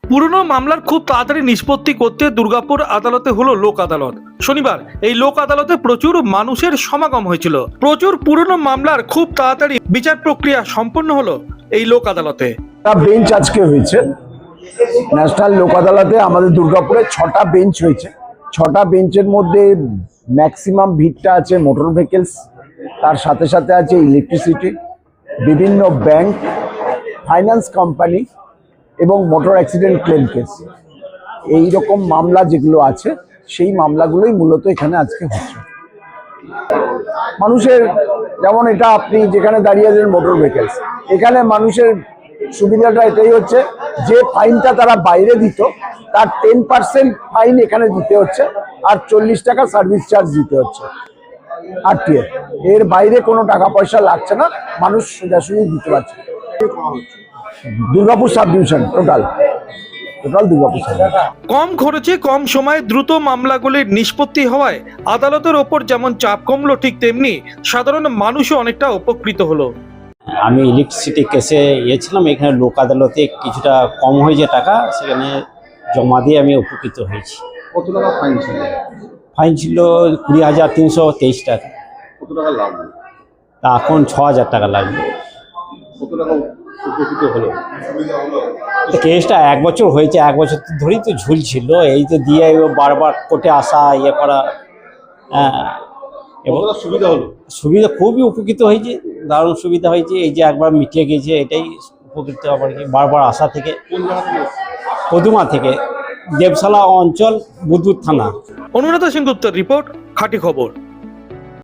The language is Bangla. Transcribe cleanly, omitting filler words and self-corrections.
পুরনো মামলার খুব তাড়াতাড়ি নিষ্পত্তি করতে দুর্গাপুর আদালতে হলো লোক আদালত। শনিবার এই লোক আদালতে প্রচুর মানুষের সমাগম হয়েছিল। প্রচুর পুরনো মামলার খুব তাড়াতাড়ি বিচার প্রক্রিয়া সম্পন্ন হলো এই লোক আদালতে। বেঞ্চ আজকে হয়েছে ন্যাশনাল লোক আদালতে। আমাদের দুর্গাপুরে 6টা বেঞ্চ হয়েছে। 6টা বেঞ্চের মধ্যে ম্যাক্সিমাম ভিড়টা আছে মোটর ভেহিকেলস, তার সাথে সাথে আছে ইলেকট্রিসিটি, বিভিন্ন ব্যাংক, ফাইন্যান্স কোম্পানি এবং মোটর অ্যাক্সিডেন্ট ক্লেম কেস। এই রকম মামলা যেগুলো আছে সেই মামলাগুলোই মূলত এখানে আজকে হচ্ছে। মানুষের যেমন এটা আপনি যেখানে দাঁড়িয়ে আছেন মোটর ভেহিকেলস, এখানে মানুষের সুবিধাটা এটাই হচ্ছে যে ফাইনটা তারা বাইরে দিত তার 10% ফাইন এখানে দিতে হচ্ছে, আর 40 টাকা সার্ভিস চার্জ দিতে হচ্ছে আরটিএ। এর বাইরে কোনো টাকা পয়সা লাগছে না, মানুষ সোজাসুজি দিতে পারছে। Durgapur sub division total Durgapur sub division. কম খরচে কম সময়ে দ্রুত মামলাগুলির নিষ্পত্তি হওয়ায় আদালতের ওপর যেমন চাপ কমলো, ঠিক তেমনি সাধারণ মানুষও অনেকটা উপকৃত হলো। আমি ইলেকট্রিসিটি কেসে গিয়েছিলাম, এখানে লোক আদালতে কিছুটা কম হয়েছে টাকা, সেখানে জমা দিয়ে আমি উপকৃত হয়েছি। কত টাকা ফাইন ছিল? ফাইন ছিল 20,323 টাকা। কত টাকা লাগবে? তা এখন 6,000 টাকা লাগবে। কত টাকা উপকৃত হলো? তো কেসটা 1 বছর হয়েছে, 1 বছর ধরেই তো ঝুলছিল, এই তো দিয়ে বারবার কোর্টে আসা ইয়ে করা। এবং সুবিধা হলো? সুবিধা খুবই উপকৃত হয়েছে, দারুণ সুবিধা হয়েছে। এই যে একবার মিটে গেছে, এটাই উপকৃত আবার কি বারবার আসা থেকে। কোন জায়গা থেকে? পদুমা থেকে, দেবশালা অঞ্চল, বুদবুদ থানা। অনুরাধা সেনগুপ্তের রিপোর্ট, খাঁটি খবর।